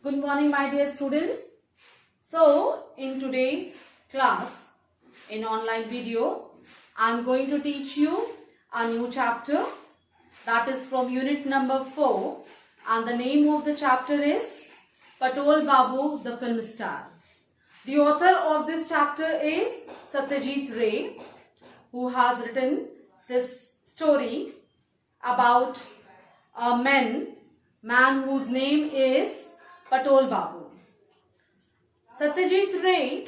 Good morning, my dear students. So, in today's class, in online video, I am going to teach you a new chapter that is from unit number 4, and the name of the chapter is Patol Babu, the film star. The author of this chapter is Satyajit Ray, who has written this story about a man whose name is Patol Babu. Satyajit Ray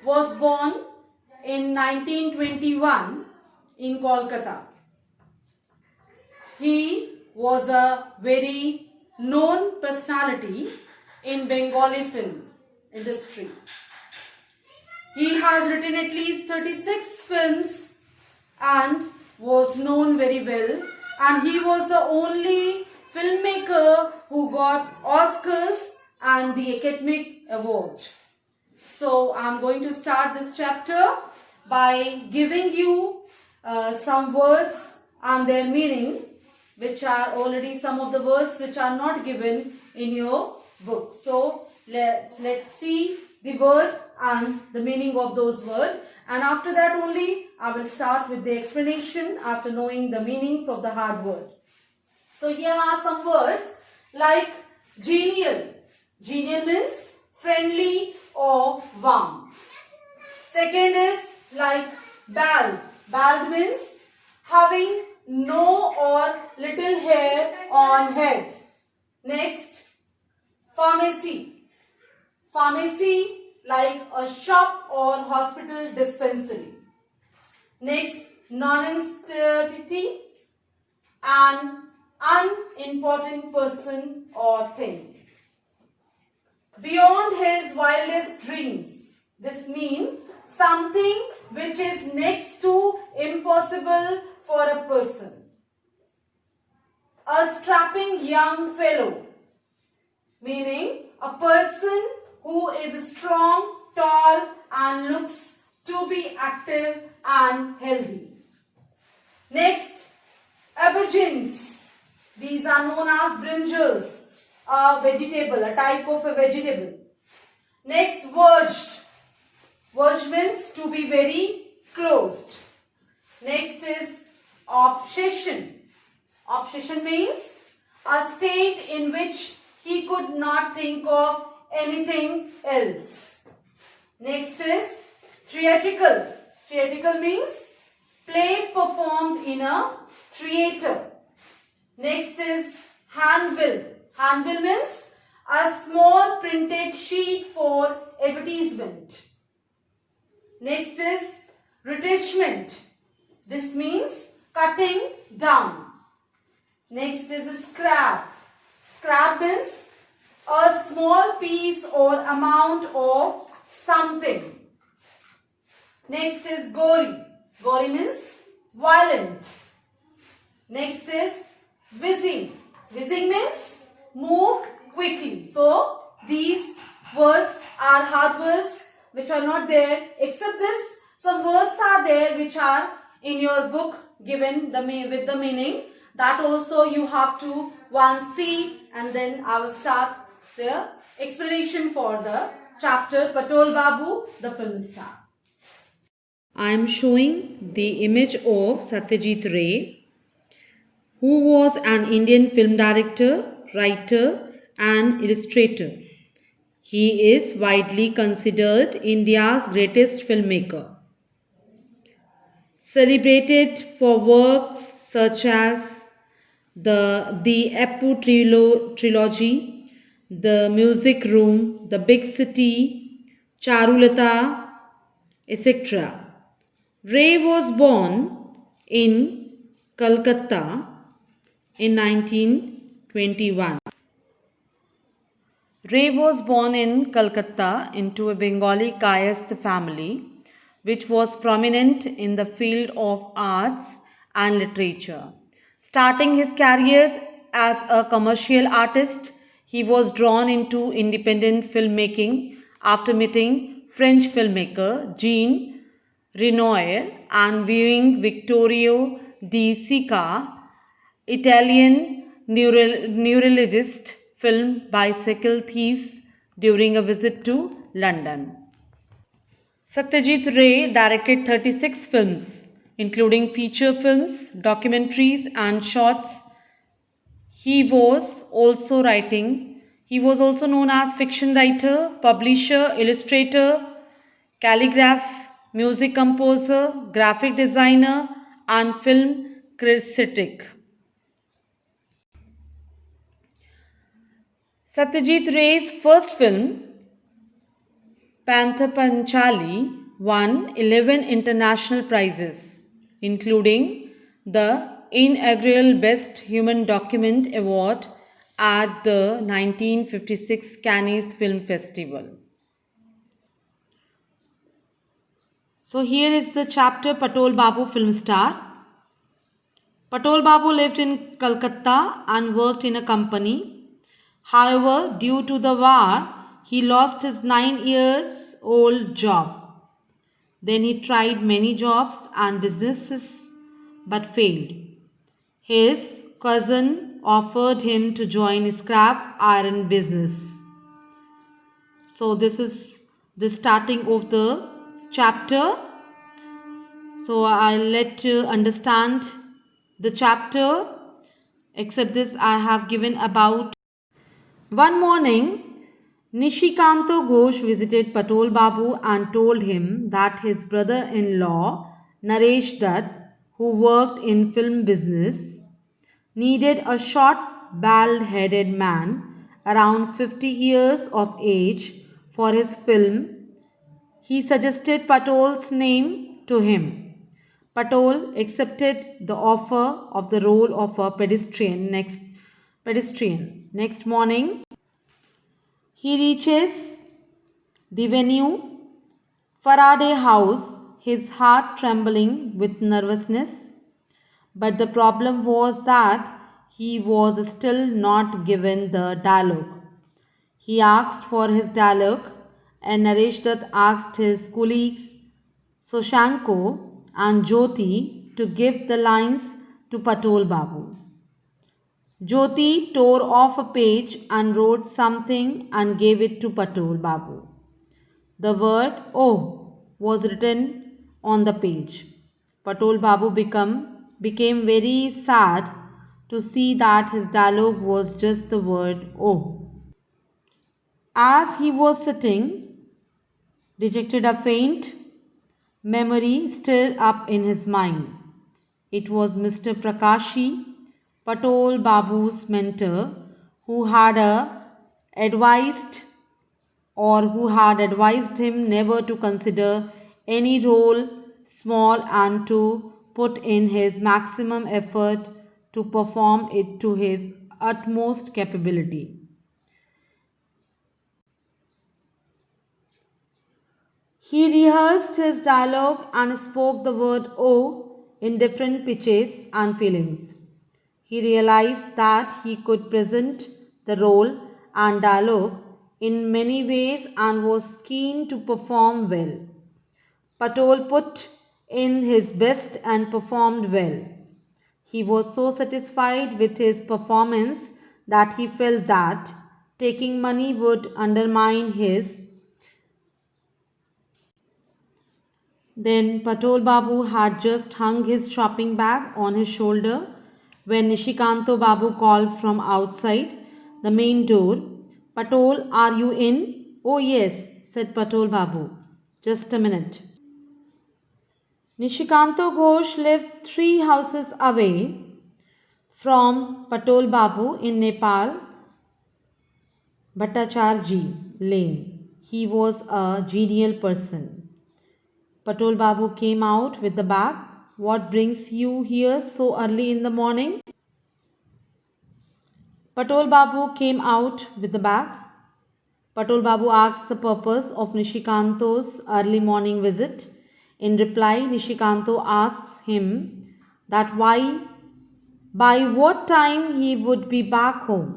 was born in 1921 in Kolkata. He was a very known personality in Bengali film industry. He has written at least 36 films and was known very well, and he was the only filmmaker who got Oscars and the Academic Award. So I am going to start this chapter by giving you some words and their meaning, which are already some of the words which are not given in your book. So let's see the word and the meaning of those words, and after that only I will start with the explanation after knowing the meanings of the hard word. So here are some words like genial. Genial means friendly or warm. Second is like bald. Bald means having no or little hair on head. Next, pharmacy. Pharmacy like a shop or hospital dispensary. Next, non-entity, an unimportant person or thing. Beyond his wildest dreams. This means something which is next to impossible for a person. A strapping young fellow, meaning a person who is strong, tall and looks to be active and healthy. Next, aubergines. These are known as brinjals. A vegetable, a type of a vegetable. Next, verged. Verged means to be very closed. Next is obsession. Obsession means a state in which he could not think of anything else. Next is theatrical. Theatrical means play performed in a theatre. Next is handbill. Handbill means a small printed sheet for advertisement. Next is retrenchment. This means cutting down. Next is scrap. Scrap means a small piece or amount of something. Next is gory. Gory means violent. Next is whizzing. Whizzing means move quickly. So these words are hard words which are not there. Except this, some words are there which are in your book given with the meaning. That also you have to once see, and then I will start the explanation for the chapter Patol Babu, the film star. I am showing the image of Satyajit Ray, who was an Indian film director, writer and illustrator. He is widely considered India's greatest filmmaker. Celebrated for works such as the Appu trilogy, The Music Room, The Big City, Charulata, etc. Ray was born in Calcutta in 1921. Ray was born in Calcutta into a Bengali Kayast family which was prominent in the field of arts and literature. Starting his career as a commercial artist, he was drawn into independent filmmaking after meeting French filmmaker Jean Renoir and viewing Vittorio De Sica, Italian neurologist film Bicycle Thieves during a visit to London. Satyajit Ray directed 36 films, including feature films, documentaries, and shorts. He was also known as fiction writer, publisher, illustrator, calligraph, music composer, graphic designer, and film critic. Satyajit Ray's first film, Panther Panchali, won 11 international prizes, including the inaugural Best Human Document Award at the 1956 Cannes Film Festival. So here is the chapter Patol Babu film star. Patol Babu lived in Calcutta and worked in a company. However, due to the war, he lost his 9-year-old job. Then he tried many jobs and businesses but failed. His cousin offered him to join scrap iron business. So this is the starting of the chapter. So I'll let you understand the chapter. Except this, I have given about. One morning, Nishikanto Ghosh visited Patol Babu and told him that his brother-in-law, Naresh Dutt, who worked in film business, needed a short, bald-headed man around 50 years of age for his film. He suggested Patol's name to him. Patol accepted the offer of the role of a pedestrian. Next morning, he reaches the venue, Faraday House, his heart trembling with nervousness. But the problem was that he was still not given the dialogue. He asked for his dialogue, and Naresh Dutt asked his colleagues Soshanko and Jyoti to give the lines to Patol Babu. Jyoti tore off a page and wrote something and gave it to Patol Babu. The word "oh" was written on the page. Patol Babu became very sad to see that his dialogue was just the word "oh." As he was sitting, dejected, a faint memory stirred up in his mind. It was Mr. Prakashi, Patol Babu's mentor, who had advised him never to consider any role small and to put in his maximum effort to perform it to his utmost capability. He rehearsed his dialogue and spoke the word "oh" in different pitches and feelings. He realized that he could present the role and dialogue in many ways and was keen to perform well. Patol put in his best and performed well. He was so satisfied with his performance that he felt that taking money would undermine his. Then Patol Babu had just hung his shopping bag on his shoulder when Nishikanto Babu called from outside the main door. "Patol, are you in?" "Oh yes," said Patol Babu. "Just a minute." Nishikanto Ghosh lived 3 houses away from Patol Babu in Nepal, Bhattacharjee Lane. He was a genial person. Patol Babu came out with the bag. "What brings you here so early in the morning?" Patol Babu came out with the bag. Patol Babu asked the purpose of Nishikanto's early morning visit. In reply, Nishikanto asks him that by what time he would be back home.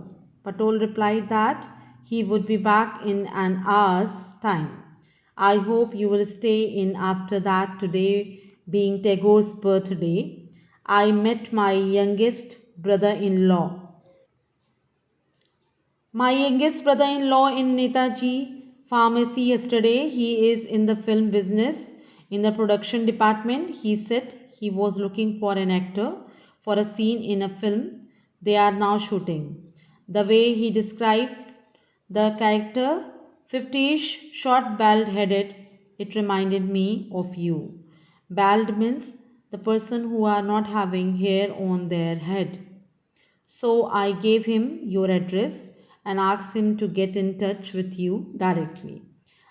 Patol replied that he would be back in an hour's time. "I hope you will stay in after that, today being Tagore's birthday. I met my youngest brother-in-law." My youngest brother-in-law in Netaji Pharmacy yesterday, he is in the film business, in the production department. He said he was looking for an actor for a scene in a film they are now shooting. The way he describes the character, 50ish, short, bald-headed, it reminded me of you. Bald means the person who are not having hair on their head. So I gave him your address and asked him to get in touch with you directly.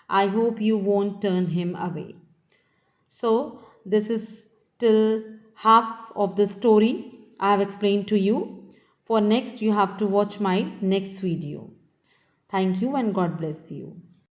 I hope you won't turn him away. So this is till half of the story I have explained to you. For next, you have to watch my next video. Thank you and God bless you.